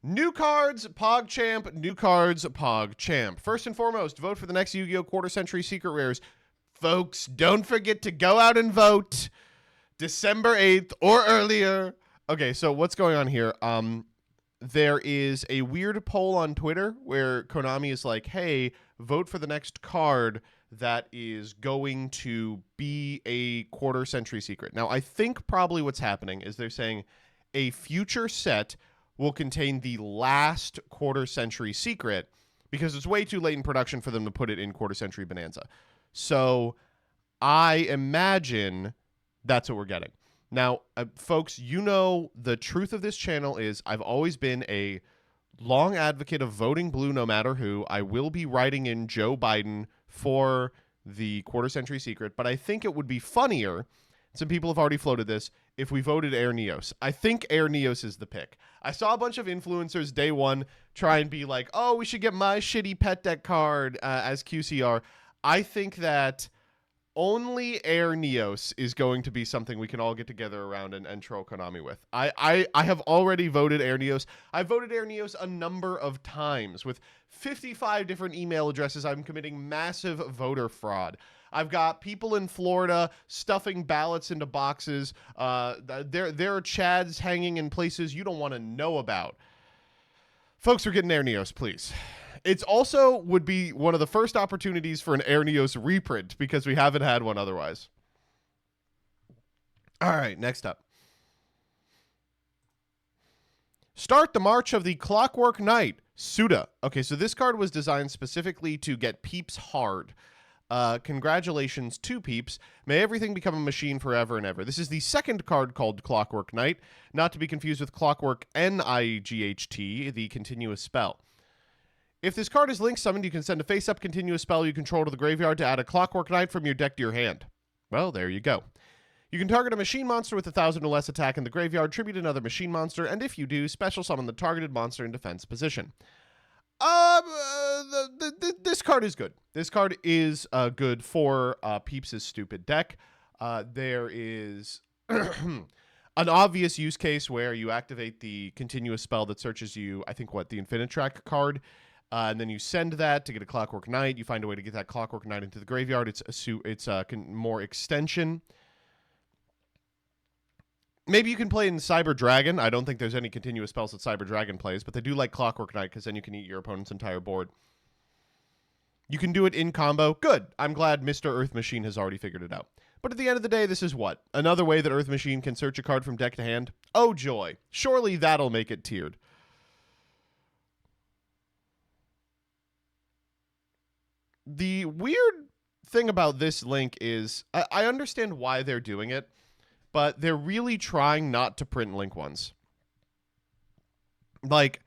New cards, PogChamp, new cards, PogChamp. First and foremost, vote for the next Yu-Gi-Oh! Quarter Century Secret Rares. Folks, don't forget to go out and vote December 8th or earlier. Okay, so what's going on here? There is a weird poll on Twitter where Konami is like, hey, vote for the next card that is going to be a quarter century secret. Now, I think probably what's happening is they're saying a future set will contain the last quarter century secret because it's way too late in production for them to put it in quarter century Bonanza. So I imagine that's what we're getting. Now, folks, you know the truth of this channel is I've always been a long advocate of voting blue no matter who. I will be writing in Joe Biden for the quarter century secret, but I think it would be funnier, some people have already floated this, if we voted Air Neos. I think Air Neos is the pick. I saw a bunch of influencers day one try and be like, oh, we should get my shitty pet deck card as QCR. I think that only Air Neos is going to be something we can all get together around and troll Konami with. I have already voted Air Neos. I voted Air Neos a number of times with 55 different email addresses. I'm committing massive voter fraud. I've got people in Florida stuffing ballots into boxes. There are Chads hanging in places you don't want to know about. Folks, we're getting Air Neos, please. It's also would be one of the first opportunities for an Air Neos reprint because we haven't had one otherwise. All right, next up. Start the March of the Clockwork Knight, Suda. Okay, so this card was designed specifically to get Peeps hard. Congratulations to Peeps. May everything become a machine forever and ever. This is the second card called Clockwork Knight, not to be confused with Clockwork Night, the continuous spell. If this card is link summoned, you can send a face-up continuous spell you control to the graveyard to add a Clockwork Knight from your deck to your hand. Well, there you go. You can target a machine monster with 1,000 or less attack in the graveyard, tribute another machine monster, and if you do, special summon the targeted monster in defense position. This card is good. This card is good for Peeps' stupid deck. There is an obvious use case where you activate the continuous spell that searches you, I think, the Infinitrack card, and then you send that to get a Clockwork Knight. You find a way to get that Clockwork Knight into the graveyard. It's more extension. Maybe you can play in Cyber Dragon. I don't think there's any continuous spells that Cyber Dragon plays, but they do like Clockwork Knight because then you can eat your opponent's entire board. You can do it in combo. Good. I'm glad Mr. Earth Machine has already figured it out. But at the end of the day, this is what? Another way that Earth Machine can search a card from deck to hand? Oh, joy. Surely that'll make it tiered. The weird thing about this link is I understand why they're doing it, but they're really trying not to print link ones. Like,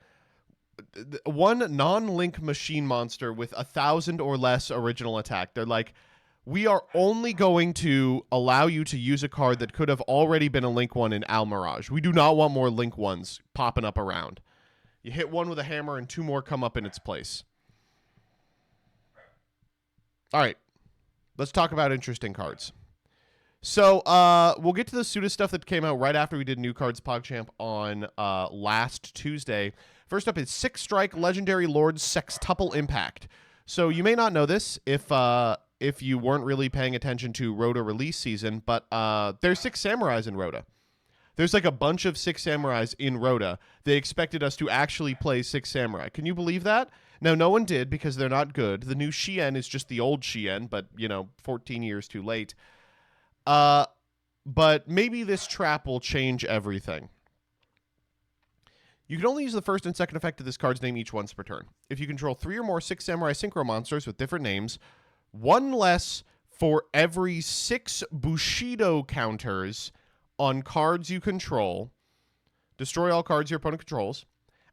one non-link machine monster with 1,000 or less original attack. They're like, we are only going to allow you to use a card that could have already been a link one in Almirage. We do not want more link ones popping up around. You hit one with a hammer and two more come up in its place. All right, let's talk about interesting cards. So we'll get to the Suda stuff that came out right after we did New Cards PogChamp on last Tuesday. First up is 6-strike Legendary Lord Sextuple Impact. So you may not know this if you weren't really paying attention to Rota release season, but there's 6 Samurais in Rota. There's like a bunch of 6 Samurais in Rota. They expected us to actually play 6 Samurai. Can you believe that? Now, no one did because they're not good. The new Shien is just the old Shien, but, 14 years too late. But maybe this trap will change everything. You can only use the first and second effect of this card's name each once per turn. If you control 3 or more 6 Samurai Synchro monsters with different names, 1 less for every 6 Bushido counters on cards you control. Destroy all cards your opponent controls.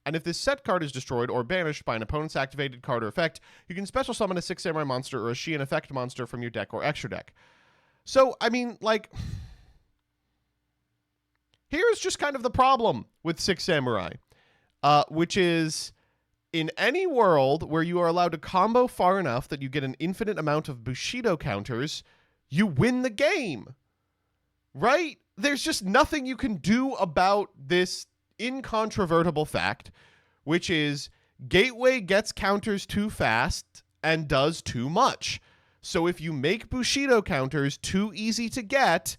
And if this set card is destroyed or banished by an opponent's activated card or effect, you can special summon a 6 Samurai monster or a Shien effect monster from your deck or extra deck. So, I mean, like, here's just kind of the problem with 6 Samurai, which is in any world where you are allowed to combo far enough that you get an infinite amount of Bushido counters, you win the game, right? There's just nothing you can do about this incontrovertible fact, which is Gateway gets counters too fast and does too much. So if you make Bushido counters too easy to get,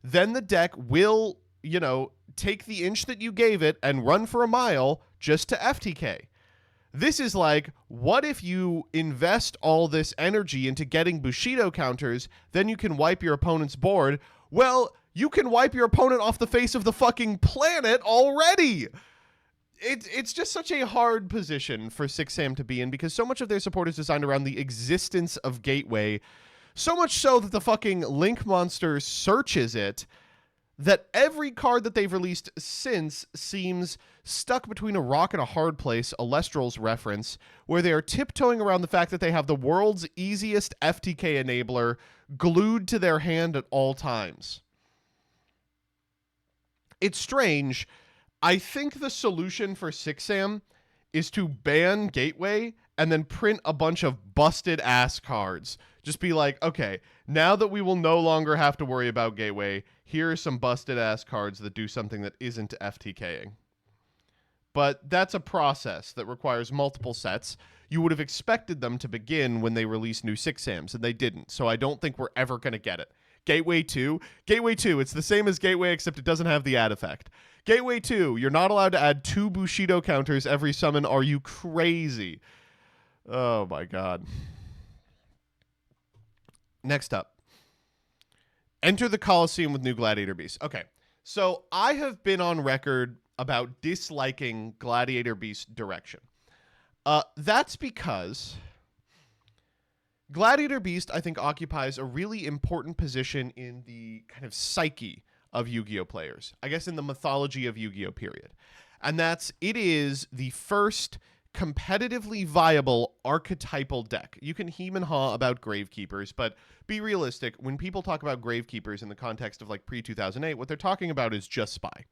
then the deck will, take the inch that you gave it and run for a mile just to FTK. This is like, what if you invest all this energy into getting Bushido counters, then you can wipe your opponent's board? Well, you can wipe your opponent off the face of the fucking planet already. It's just such a hard position for 6-Sam to be in because so much of their support is designed around the existence of Gateway, so much so that the fucking Link monster searches it, that every card that they've released since seems stuck between a rock and a hard place, a Lestral's reference, where they are tiptoeing around the fact that they have the world's easiest FTK enabler glued to their hand at all times. It's strange. I think the solution for 6-Sam is to ban Gateway and then print a bunch of busted ass cards. Just be like, okay, now that we will no longer have to worry about Gateway, here are some busted ass cards that do something that isn't FTKing. But that's a process that requires multiple sets. You would have expected them to begin when they released new 6-Sams, and they didn't. So I don't think we're ever going to get it. Gateway 2, it's the same as Gateway except it doesn't have the add effect. Gateway 2, you're not allowed to add 2 Bushido counters every summon. Are you crazy? Oh my god. Next up. Enter the Coliseum with new Gladiator Beasts. Okay, so I have been on record about disliking Gladiator Beast direction. That's because Gladiator Beast, I think, occupies a really important position in the kind of psyche of Yu-Gi-Oh players. I guess in the mythology of Yu-Gi-Oh period. And it is the first competitively viable archetypal deck. You can hem and haw about Gravekeepers, but be realistic. When people talk about Gravekeepers in the context of like pre-2008, what they're talking about is just Spy.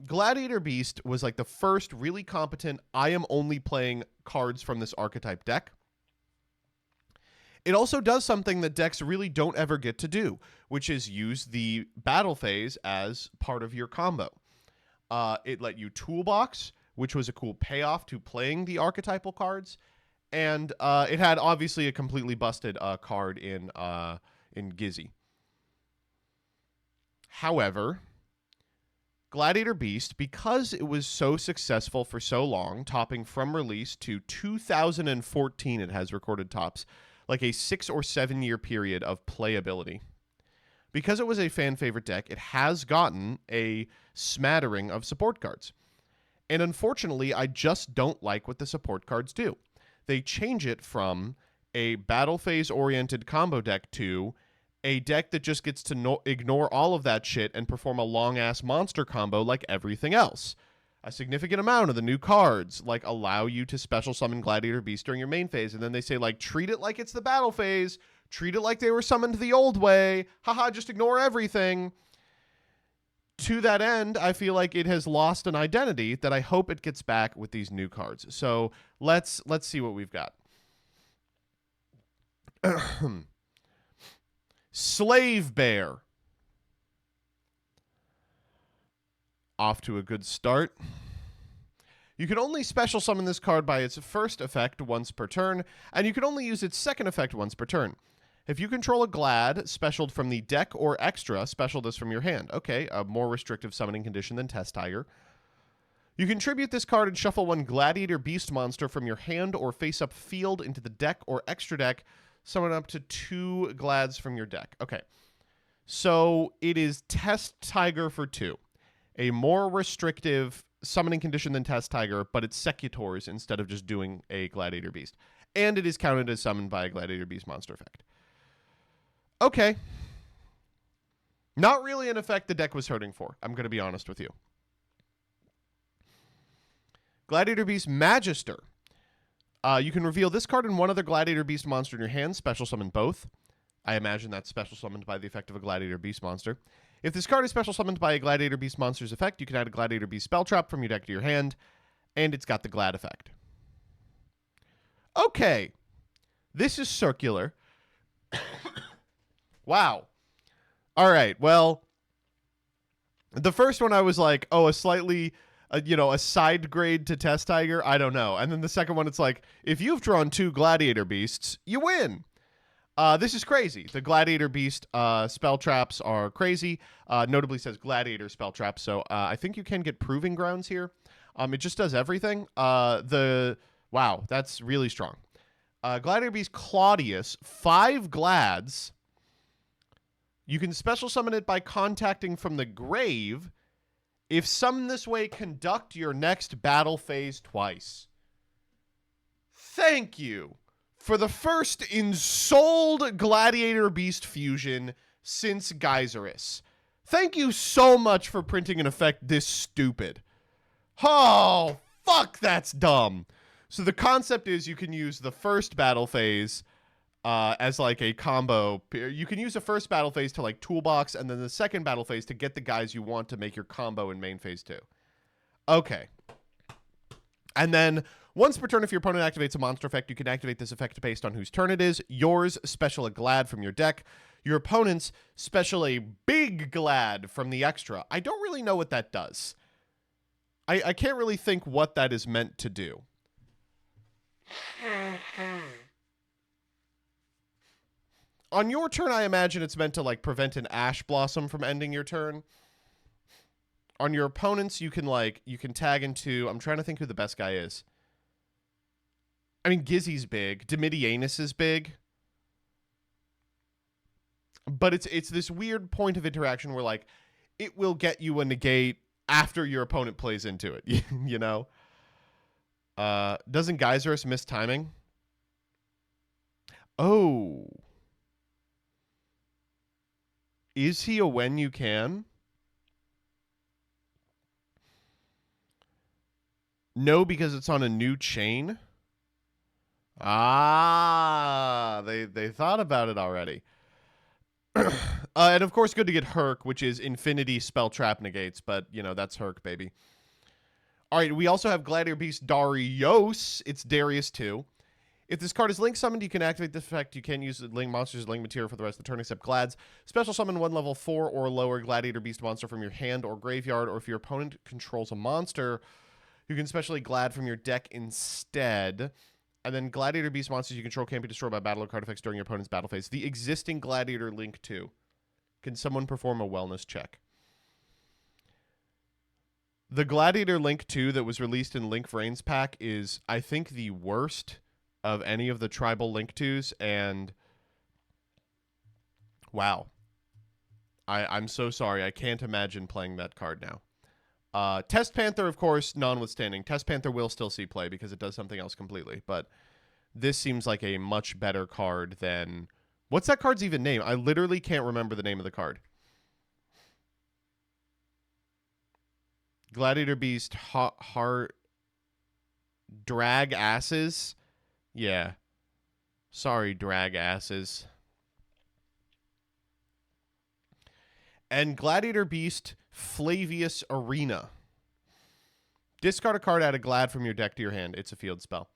Gladiator Beast was like the first really competent, I am only playing cards from this archetype deck. It also does something that decks really don't ever get to do, which is use the battle phase as part of your combo. It let you toolbox, which was a cool payoff to playing the archetypal cards, and it had obviously a completely busted card in Gizzy. However, Gladiator Beast, because it was so successful for so long, topping from release to 2014, it has recorded tops, like a 6 or 7 year period of playability. Because it was a fan favorite deck, it has gotten a smattering of support cards. And unfortunately, I just don't like what the support cards do. They change it from a battle phase oriented combo deck to a deck that just gets to ignore all of that shit and perform a long ass monster combo like everything else. A significant amount of the new cards like allow you to special summon Gladiator Beast during your main phase, and then they say like treat it like it's the battle phase, treat it like they were summoned the old way, haha, just ignore everything. To that end, I feel like it has lost an identity that I hope it gets back with these new cards. So let's see what we've got. Slave Bear. Off to a good start. You can only special summon this card by its first effect once per turn, and you can only use its second effect once per turn. If you control a Glad, specialed from the deck or extra, special this from your hand. Okay, a more restrictive summoning condition than Test Tiger. You can tribute this card and shuffle one Gladiator Beast monster from your hand or face-up field into the deck or extra deck, summon up to 2 Glads from your deck. Okay, so it is Test Tiger for 2. A more restrictive summoning condition than Test Tiger, but it's Secutors instead of just doing a Gladiator Beast. And it is counted as summoned by a Gladiator Beast monster effect. Okay. Not really an effect the deck was hurting for, I'm going to be honest with you. Gladiator Beast Magister. You can reveal this card and one other Gladiator Beast monster in your hand, special summon both. I imagine that's special summoned by the effect of a Gladiator Beast monster. If this card is special summoned by a Gladiator Beast monster's effect, you can add a Gladiator Beast spell trap from your deck to your hand, and it's got the Glad effect. Okay. This is circular. Wow. All right. Well, the first one I was like, oh, a slightly a side grade to Test Tiger. I don't know. And then the second one, it's like, if you've drawn 2 Gladiator Beasts, you win. This is crazy. The Gladiator Beast spell traps are crazy. Notably says Gladiator spell traps, so I think you can get Proving Grounds here. It just does everything. Wow, that's really strong. Gladiator Beast Claudius, 5 Glads. You can special summon it by contacting from the grave. If summoned this way, conduct your next battle phase twice. Thank you for the first ensouled Gladiator Beast fusion since Geyserus. Thank you so much for printing an effect this stupid. Oh, fuck, that's dumb. So the concept is you can use the first battle phase as like a combo. You can use the first battle phase to like toolbox, and then the second battle phase to get the guys you want to make your combo in main phase 2. Okay. And then once per turn, if your opponent activates a monster effect, you can activate this effect based on whose turn it is. Yours, special a Glad from your deck. Your opponent's, special a big Glad from the extra. I don't really know what that does. I can't really think what that is meant to do. On your turn, I imagine it's meant to like prevent an Ash Blossom from ending your turn. On your opponents, you can tag into, I'm trying to think who the best guy is. I mean, Gizzy's big. Domitianus is big. But it's this weird point of interaction where like it will get you a negate after your opponent plays into it, you know? Doesn't Geyserus miss timing? Oh. Is he a when you can? No, because it's on a new chain. Ah, they thought about it already. And of course, good to get Herc, which is infinity spell trap negates, but you know, that's Herc, baby. All right, we also have Gladiator Beast Darius. It's Darius 2. If this card is link summoned, you can activate this effect. You can use the link monsters as link material for the rest of the turn except Glads. Special summon 1 level 4 or lower Gladiator Beast monster from your hand or graveyard, or if your opponent controls a monster, you can specially Glad from your deck instead. And then Gladiator Beast monsters you control can't be destroyed by battle or card effects during your opponent's battle phase. The existing Gladiator Link 2. Can someone perform a wellness check? The Gladiator Link 2 that was released in Link Vrains pack is, I think, the worst of any of the tribal Link 2s, and wow. I'm so sorry. I can't imagine playing that card now. Test Panther, of course, notwithstanding. Test Panther will still see play because it does something else completely, but this seems like a much better card than... What's that card's even name? I literally can't remember the name of the card. Gladiator Beast Heart Drag Asses? Yeah. Sorry, Drag Asses. And Gladiator Beast Flavius Arena. Discard a card, add a Glad from your deck to your hand. It's a field spell.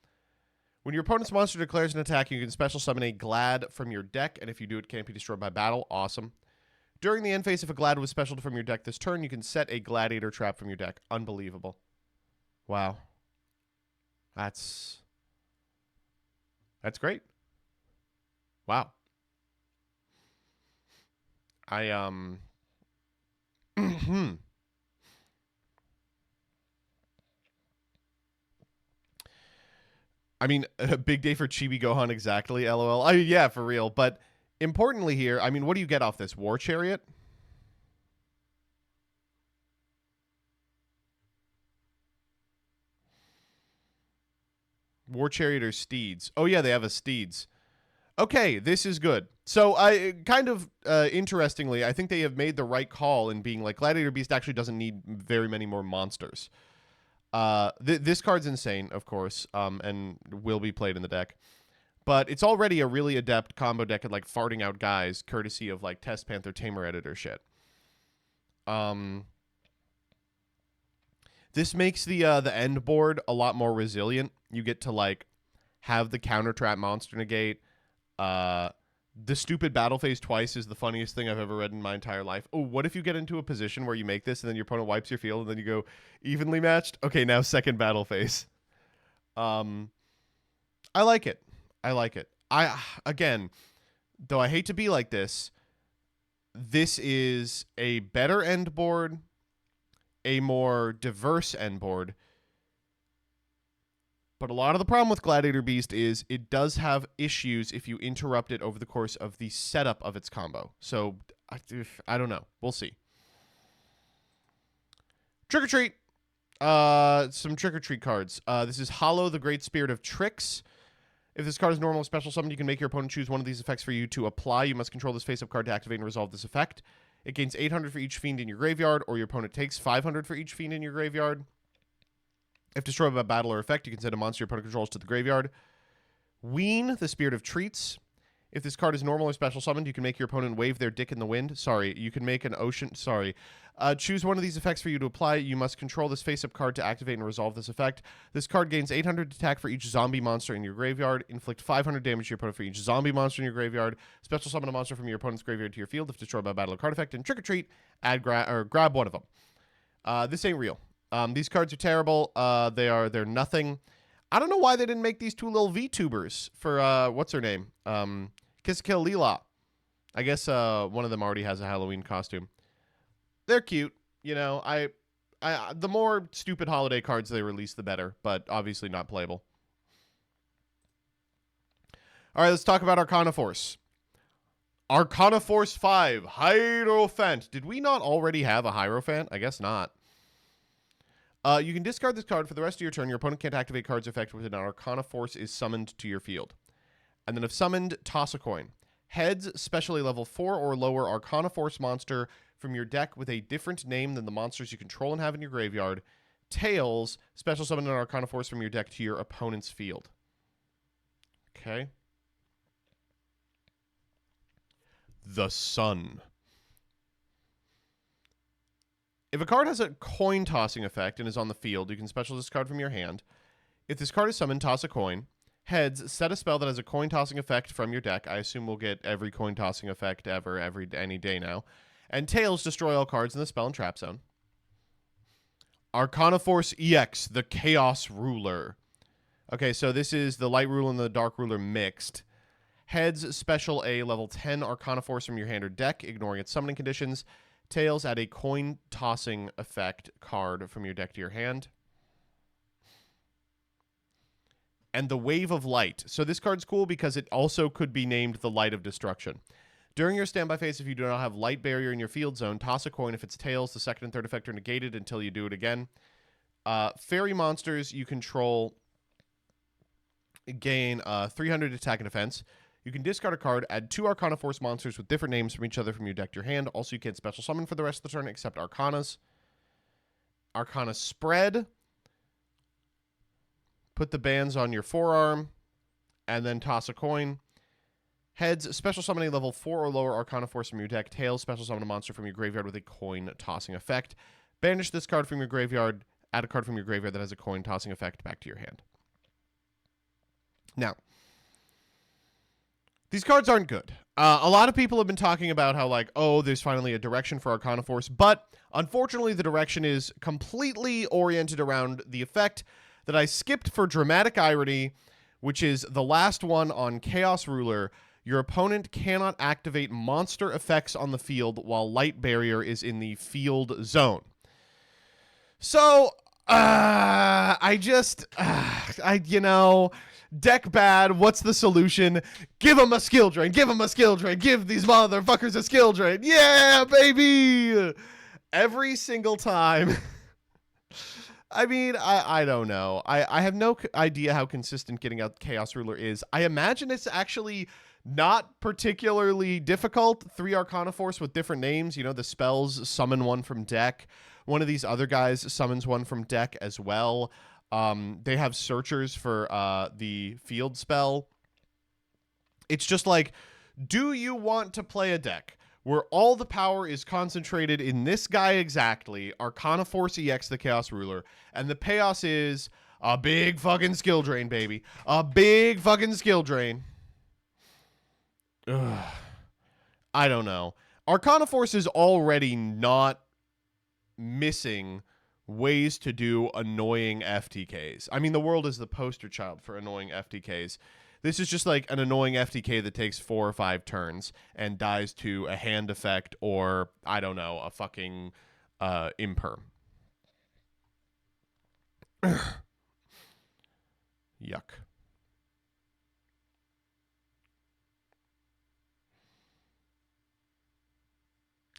When your opponent's monster declares an attack, you can special summon a Glad from your deck, and if you do, it can't be destroyed by battle. Awesome. During the end phase, if a Glad was specialed from your deck this turn, you can set a Gladiator trap from your deck. Unbelievable. Wow. That's great. Wow. I mean, a big day for Chibi Gohan, exactly, LOL. Yeah, for real. But importantly here, I mean, what do you get off this? War Chariot? War Chariot or Steeds? Oh, yeah, they have a Steeds. Okay, this is good. So, I kind of interestingly, I think they have made the right call in being like, Gladiator Beast actually doesn't need very many more monsters. This card's insane, of course, and will be played in the deck. But it's already a really adept combo deck at like farting out guys, courtesy of like Test Panther Tamer Editor shit. This makes the end board a lot more resilient. You get to like have the counter trap monster negate, The stupid battle phase twice is the funniest thing I've ever read in my entire life. Oh, what if you get into a position where you make this and then your opponent wipes your field and then you go evenly matched? Okay, now second battle phase. I like it. I like it. Again, though I hate to be like this is a better end board, a more diverse end board. But a lot of the problem with Gladiator Beast is it does have issues if you interrupt it over the course of the setup of its combo. So, I don't know. We'll see. Trick or Treat. Some Trick or Treat cards. This is Hollow, the Great Spirit of Tricks. If this card is normal or special summoned, you can make your opponent choose one of these effects for you to apply. You must control this face-up card to activate and resolve this effect. It gains 800 for each fiend in your graveyard, or your opponent takes 500 for each fiend in your graveyard. If destroyed by battle or effect, you can send a monster your opponent controls to the graveyard. Ween, the Spirit of Treats. If this card is normal or special summoned, you can make your opponent wave their dick in the wind. Sorry, you can make an ocean... Sorry. Choose one of these effects for you to apply. You must control this face-up card to activate and resolve this effect. This card gains 800 attack for each zombie monster in your graveyard. Inflict 500 damage to your opponent for each zombie monster in your graveyard. Special summon a monster from your opponent's graveyard to your field if destroyed by battle or card effect. And Trick or Treat, grab one of them. This ain't real. These cards are terrible. They're nothing. I don't know why they didn't make these two little VTubers for what's her name? Kiss Kill Leela. I guess one of them already has a Halloween costume. They're cute, you know. The more stupid holiday cards they release, the better, but obviously not playable. All right, let's talk about Arcana Force. Arcana Force 5, Hierophant. Did we not already have a Hierophant? I guess not. You can discard this card for the rest of your turn. Your opponent can't activate cards effective with an Arcana Force is summoned to your field. And then if summoned, toss a coin. Heads, specially level 4 or lower Arcana Force monster from your deck with a different name than the monsters you control and have in your graveyard. Tails, special summon an Arcana Force from your deck to your opponent's field. Okay. The Sun. If a card has a coin tossing effect and is on the field, you can special this card from your hand. If this card is summoned, toss a coin. Heads, set a spell that has a coin tossing effect from your deck. I assume we'll get every coin tossing effect ever, any day now. And tails, destroy all cards in the spell and trap zone. Arcana Force EX, the Chaos Ruler. Okay, so this is the Light Ruler and the Dark Ruler mixed. Heads, special a level 10 Arcana Force from your hand or deck, ignoring its summoning conditions. Tails, add a coin tossing effect card from your deck to your hand. And the Wave of Light. So this card's cool because it also could be named the Light of Destruction. During your standby phase, if you do not have Light Barrier in your field zone, toss a coin. If it's tails, the second and third effect are negated until you do it again. Fairy monsters you control gain 300 attack and defense. You can discard a card, add 2 Arcana Force monsters with different names from each other from your deck to your hand. Also, you can't special summon for the rest of the turn except Arcanas. Arcana Spread. Put the bands on your forearm, and then toss a coin. Heads, special summon a level 4 or lower Arcana Force from your deck. Tails, special summon a monster from your graveyard with a coin tossing effect. Banish this card from your graveyard. Add a card from your graveyard that has a coin tossing effect back to your hand. Now, these cards aren't good. A lot of people have been talking about how, like, oh, there's finally a direction for Arcana Force, but unfortunately the direction is completely oriented around the effect that I skipped for dramatic irony, which is the last one on Chaos Ruler. Your opponent cannot activate monster effects on the field while Light Barrier is in the field zone. So, deck bad, what's the solution? Give them a skill drain, give them a skill drain, give these motherfuckers a skill drain. Yeah, baby! Every single time. I mean, I don't know. I have no idea how consistent getting out Chaos Ruler is. I imagine it's actually not particularly difficult. 3 Arcana Force with different names. You know, the spells summon one from deck. One of these other guys summons one from deck as well. They have searchers for the field spell. It's just like, do you want to play a deck where all the power is concentrated in this guy exactly, Arcana Force EX, the Chaos Ruler, and the payoff is a big fucking skill drain, baby. A big fucking skill drain. Ugh, I don't know. Arcana Force is already not missing ways to do annoying FTKs. I mean, the world is the poster child for annoying FTKs. This is just like an annoying FTK that takes 4 or 5 turns and dies to a hand effect or, I don't know, a fucking imperm. Yuck.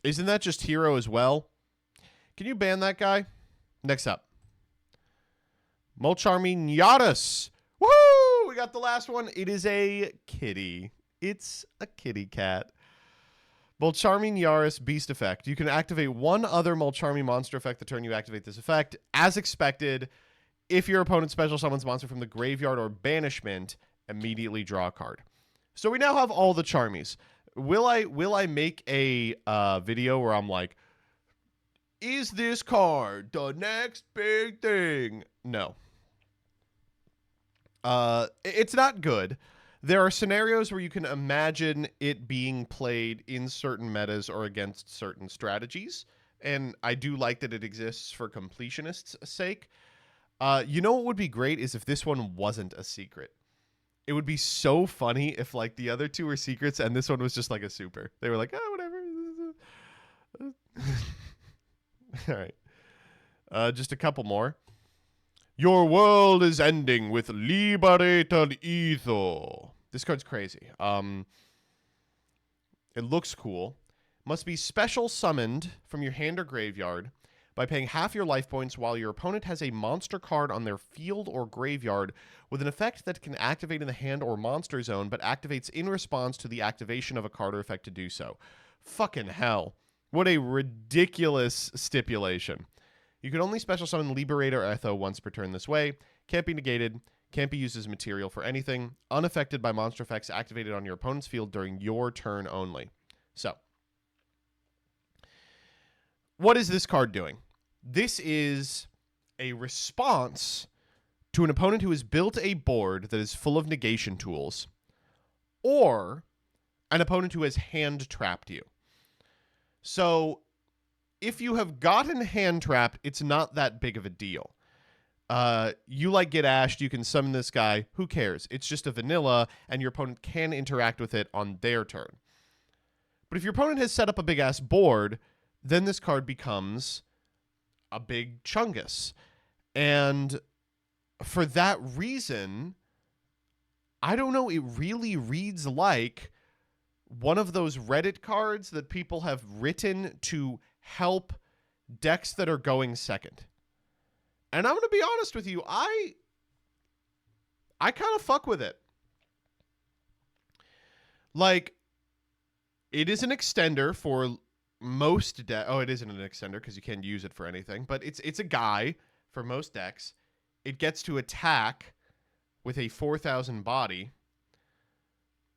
Isn't that just hero as well? Can you ban that guy? Next up. Molcharming Yugioh's. Woohoo! We got the last one. It is a kitty. It's a kitty cat. Molcharming Yugioh's Beast Effect. You can activate one other Molcharming monster effect the turn you activate this effect. As expected, if your opponent special summons monster from the graveyard or banishment, immediately draw a card. So we now have all the Charmies. Will I make a video where I'm like, is this card the next big thing? No. It's not good. There are scenarios where you can imagine it being played in certain metas or against certain strategies, and I do like that it exists for completionists' sake. You know what would be great is if this one wasn't a secret. It would be so funny if like the other two were secrets and this one was just like a super. They were like, oh, whatever. All right. Just a couple more. Your world is ending with Liberated Ether. This card's crazy. It looks cool. Must be special summoned from your hand or graveyard by paying half your life points while your opponent has a monster card on their field or graveyard with an effect that can activate in the hand or monster zone, but activates in response to the activation of a card or effect to do so. Fucking hell. What a ridiculous stipulation. You can only special summon Liberator Etho once per turn this way. Can't be negated. Can't be used as material for anything. Unaffected by monster effects activated on your opponent's field during your turn only. So, what is this card doing? This is a response to an opponent who has built a board that is full of negation tools, or an opponent who has hand-trapped you. So, if you have gotten hand-trapped, it's not that big of a deal. You like get ashed, you can summon this guy, who cares? It's just a vanilla, and your opponent can interact with it on their turn. But if your opponent has set up a big-ass board, then this card becomes a big chungus. And for that reason, I don't know, it really reads like one of those Reddit cards that people have written to help decks that are going second. And I'm going to be honest with you, I kind of fuck with it. Like, it is an extender for most decks. Oh, it isn't an extender because you can't use it for anything. But it's a guy for most decks. It gets to attack with a 4,000 body.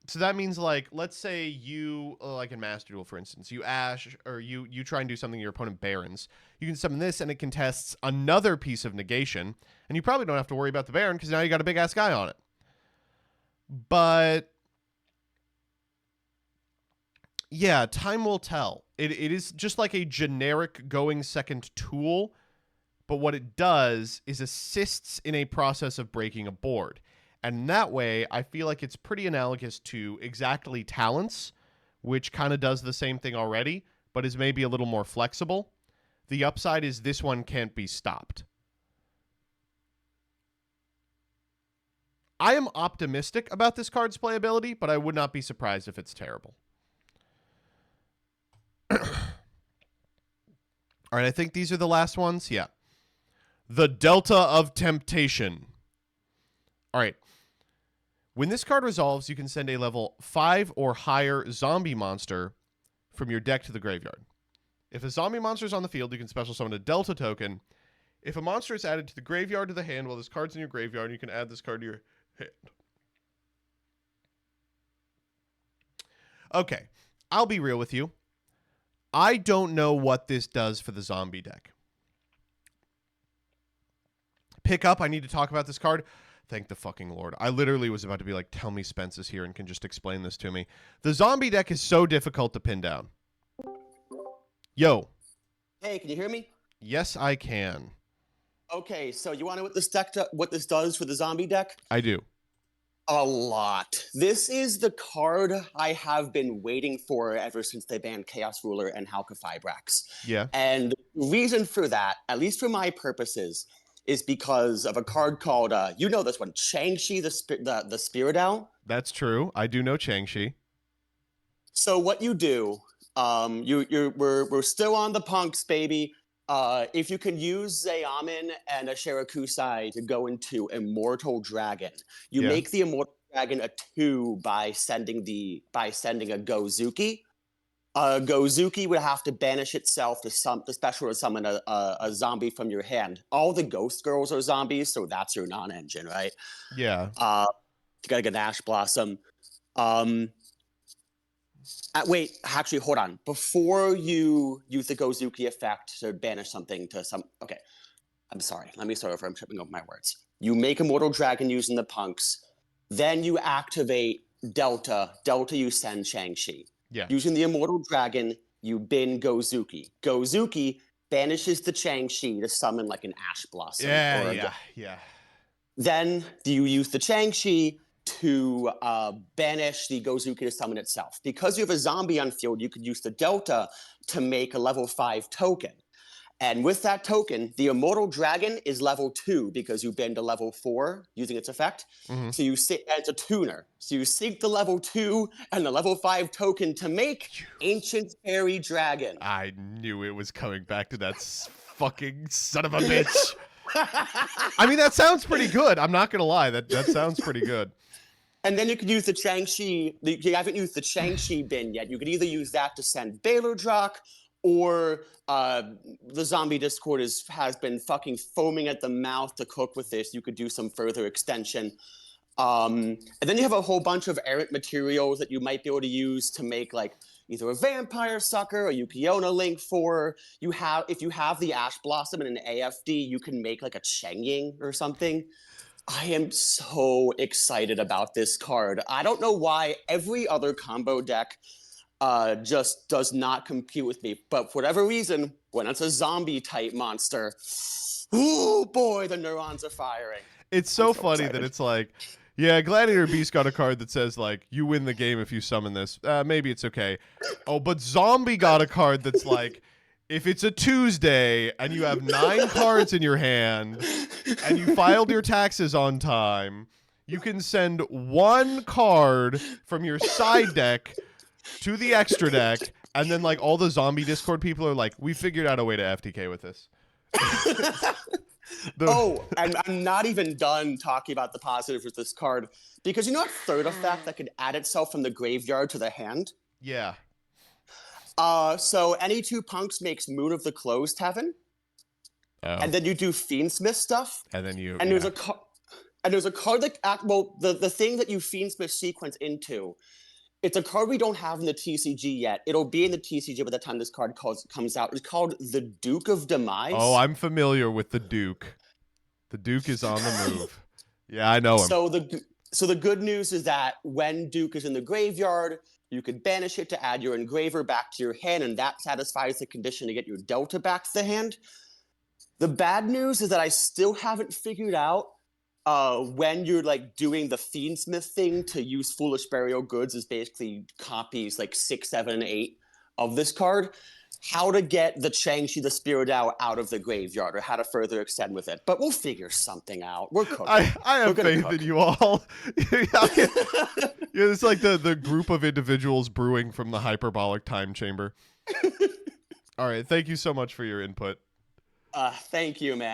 So that means, like, let's say you, like in Master Duel, for instance, you ash, or you try and do something your opponent barons. You can summon this, and it contests another piece of negation, and you probably don't have to worry about the baron, because now you got a big-ass guy on it. But yeah, time will tell. It is just like a generic going second tool, but what it does is assists in a process of breaking a board. And in that way, I feel like it's pretty analogous to exactly Talents, which kind of does the same thing already, but is maybe a little more flexible. The upside is this one can't be stopped. I am optimistic about this card's playability, but I would not be surprised if it's terrible. All right, I think these are the last ones. Yeah. The Delta of Temptation. All right. When this card resolves, you can send a level 5 or higher zombie monster from your deck to the graveyard. If a zombie monster is on the field, you can special summon a Delta token. If a monster is added to the graveyard to the hand while this card's in your graveyard, you can add this card to your hand. Okay, I'll be real with you. I don't know what this does for the zombie deck. Pick up, I need to talk about this card. Thank the fucking Lord. I literally was about to be like, tell me Spence is here and can just explain this to me. The zombie deck is so difficult to pin down. Yo. Hey, can you hear me? Yes, I can. Okay, so you want to know what this does for the zombie deck? I do. A lot. This is the card I have been waiting for ever since they banned Chaos Ruler and Halka Fibrax. Yeah. And the reason for that, at least for my purposes, is because of a card called, you know this one, Changshi the Spirit Owl. That's true. I do know Changshi. So what you do, we're still on the punks, baby. If you can use Zayamin and a Shirakusai to go into Immortal Dragon, you Yeah. make the Immortal Dragon a 2 by sending a Gozuki. Gozuki would have to banish itself to special to summon a zombie from your hand. All the Ghost Girls are zombies, so that's your non-engine, right? Yeah. You gotta get Ash Blossom. Wait, actually, hold on. Before you use the Gozuki effect to banish something to some... Okay, I'm sorry. Let me start over. I'm tripping over my words. You make Immortal Dragon using the punks. Then you activate Delta. Delta, you send Changshi. Yeah. Using the Immortal Dragon, you bin Gozuki. Gozuki banishes the Changshi to summon like an Ash Blossom. Yeah. Then you use the Changshi to banish the Gozuki to summon itself. Because you have a zombie on field, you could use the Delta to make a level 5 token. And with that token, the Immortal Dragon is level 2 because you bend to level 4 using its effect. Mm-hmm. So it's a tuner. So you sync the level 2 and the level 5 token to make Ancient Fairy Dragon. I knew it was coming back to that fucking son of a bitch. I mean, that sounds pretty good. I'm not going to lie. That sounds pretty good. And then you could use the Changshi. You haven't used the Changshi bin yet. You could either use that to send Baylor Drock, or the zombie Discord has been fucking foaming at the mouth to cook with this. You could do some further extension. And then you have a whole bunch of errant materials that you might be able to use to make like either a Vampire Sucker or Yugioh's Link 4. If you have the Ash Blossom and an AFD, you can make like a Chengying or something. I am so excited about this card. I don't know why every other combo deck just does not compete with me. But for whatever reason, when it's a zombie type monster, oh boy, the neurons are firing. It's so funny that it's like, yeah, Gladiator Beast got a card that says like, you win the game if you summon this. Maybe it's okay. Oh, but Zombie got a card that's like, if it's a Tuesday and you have 9 cards in your hand and you filed your taxes on time, you can send 1 card from your side deck to the extra deck, and then like all the zombie Discord people are like, we figured out a way to FTK with this. And I'm not even done talking about the positives with this card, because you know a third effect that could add itself from the graveyard to the hand? Yeah. So any 2 punks makes Moon of the Closed Heaven. Oh. And then you do Fiendsmith stuff. And then you... And there's a card that... the thing that you Fiendsmith sequence into, it's a card we don't have in the TCG yet. It'll be in the TCG by the time this card comes out. It's called the Duke of Demise. Oh, I'm familiar with the Duke. The Duke is on the move. Yeah, I know him. So the good news is that when Duke is in the graveyard, you could banish it to add your Engraver back to your hand, and that satisfies the condition to get your Delta back to the hand. The bad news is that I still haven't figured out when you're like doing the Fiendsmith thing to use Foolish Burial Goods is basically copies like 6, 7, and 8 of this card, how to get the Changshi the Spirit Owl out of the graveyard or how to further extend with it. But we'll figure something out. We're cooking. I have faith in you all. It's like the group of individuals brewing from the hyperbolic time chamber. All right. Thank you so much for your input. Thank you, man.